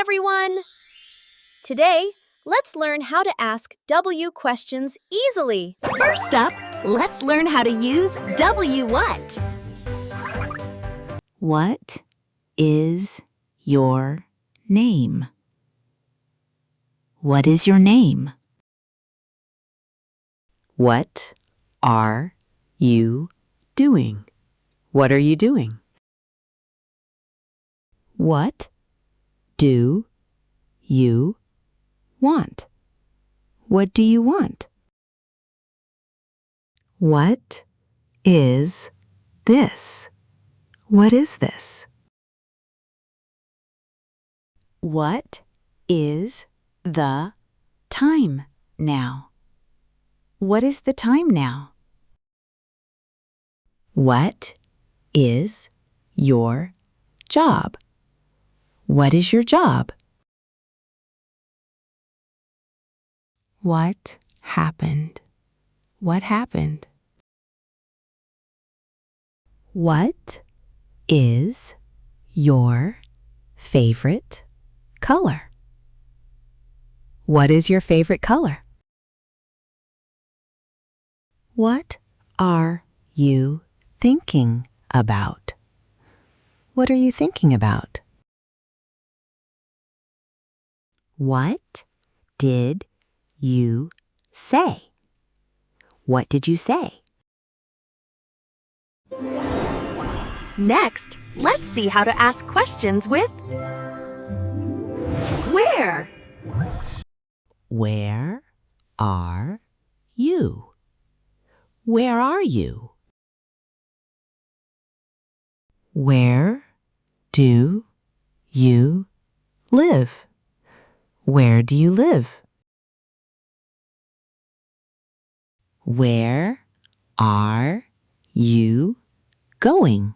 everyone! Today, let's learn how to ask W questions easily. First up, let's learn how to use W what. What is your name? What is your name? What are you doing? What are you doing? What do you want? What do you want? What is this? What is this? What is the time now? What is the time now? What is your job? What is your job? What happened? What happened? What is your favorite color? What is your favorite color? What are you thinking about? What are you thinking about? What did you say? What did you say? Next, let's see how to ask questions with where. Where are you? Where are you? Where do you live? Where do you live? Where are you going?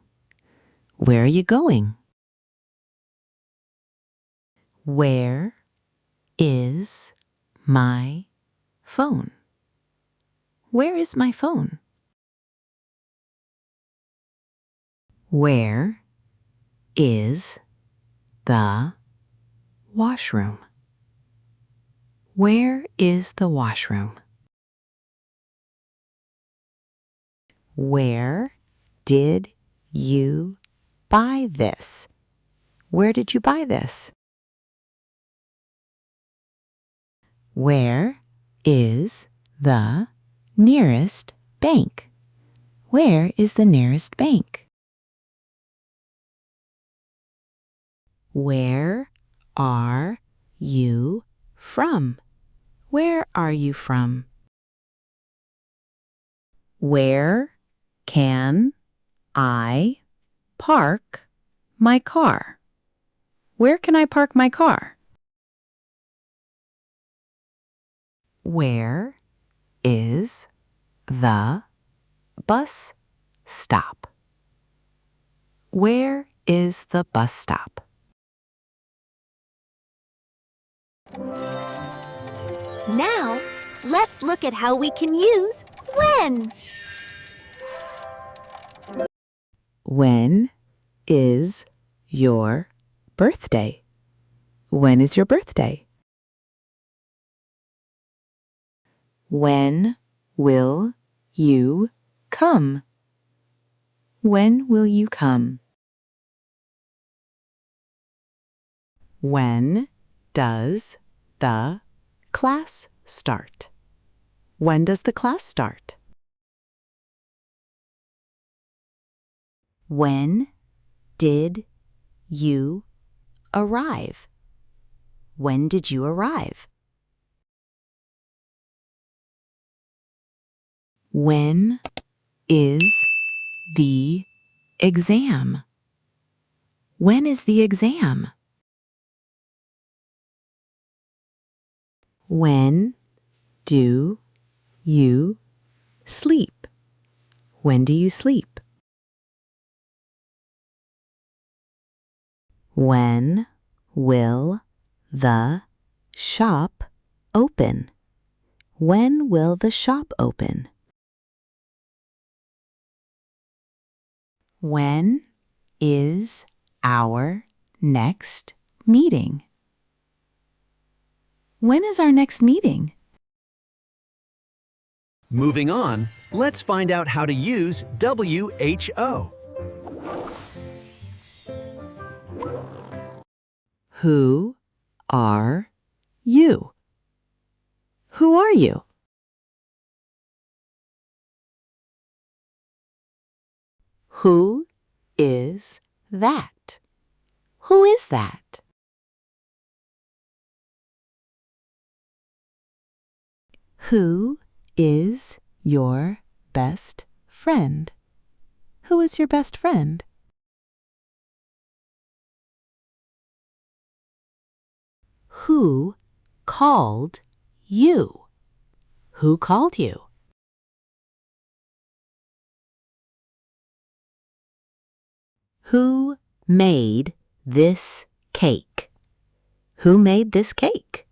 Where are you going? Where is my phone? Where is my phone? Where is the washroom? Where is the washroom? Where did you buy this? Where did you buy this? Where is the nearest bank? Where is the nearest bank? Where are you from? Where are you from? Where can I park my car? Where can I park my car? Where is the bus stop? Where is the bus stop? Now, let's look at how we can use when. When is your birthday? When is your birthday? When will you come? When will you come? When does the class start? When does the class start? When did you arrive? When did you arrive? When is the exam? When is the exam? When do you sleep? When do you sleep? When will the shop open? When will the shop open? When is our next meeting? When is our next meeting? Moving on, let's find out how to use WHO. Who are you? Who are you? Who is that? Who is that? Who is your best friend? Who is your best friend? Who called you? Who called you? Who made this cake? Who made this cake?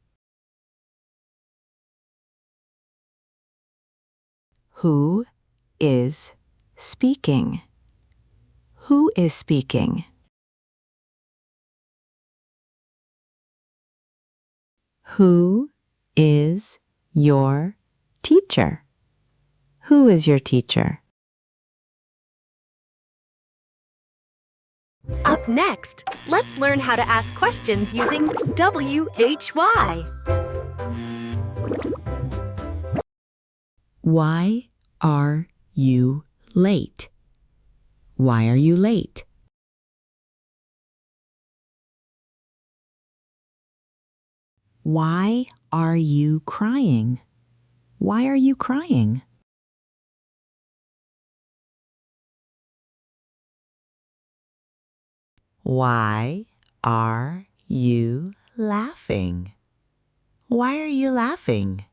Who is speaking? Who is speaking? Who is your teacher? Who is your teacher? Up next, let's learn how to ask questions using WHY. Why are you late? Why are you late? Why are you crying? Why are you crying? Why are you laughing? Why are you laughing?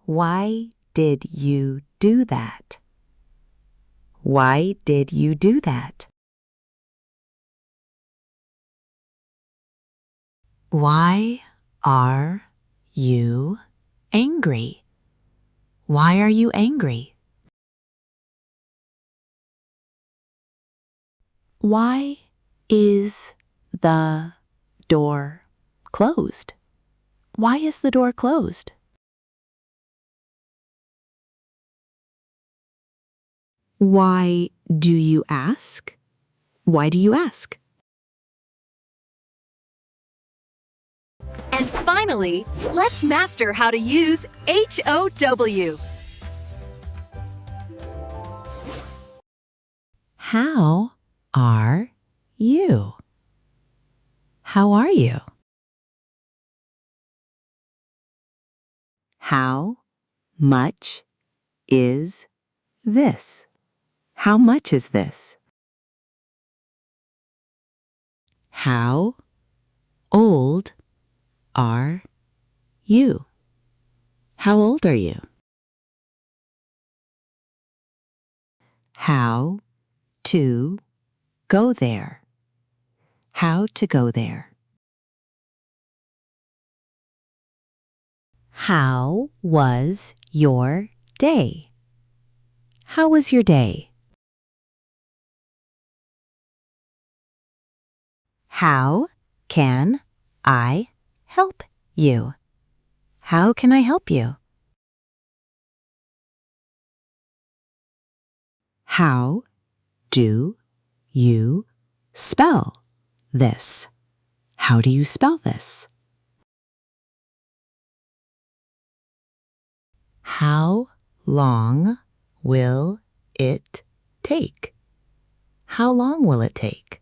Why did you do that? Why did you do that? Why are you angry? Why are you angry? Why is the door closed? Why is the door closed? Why do you ask? Why do you ask? And finally, let's master how to use HOW. How are you? How are you? How much is this? How much is this? How old are you? How old are you? How to go there? How to go there? How was your day? How was your day? How can I help you? How can I help you? How do you spell this? How do you spell this? How long will it take? How long will it take?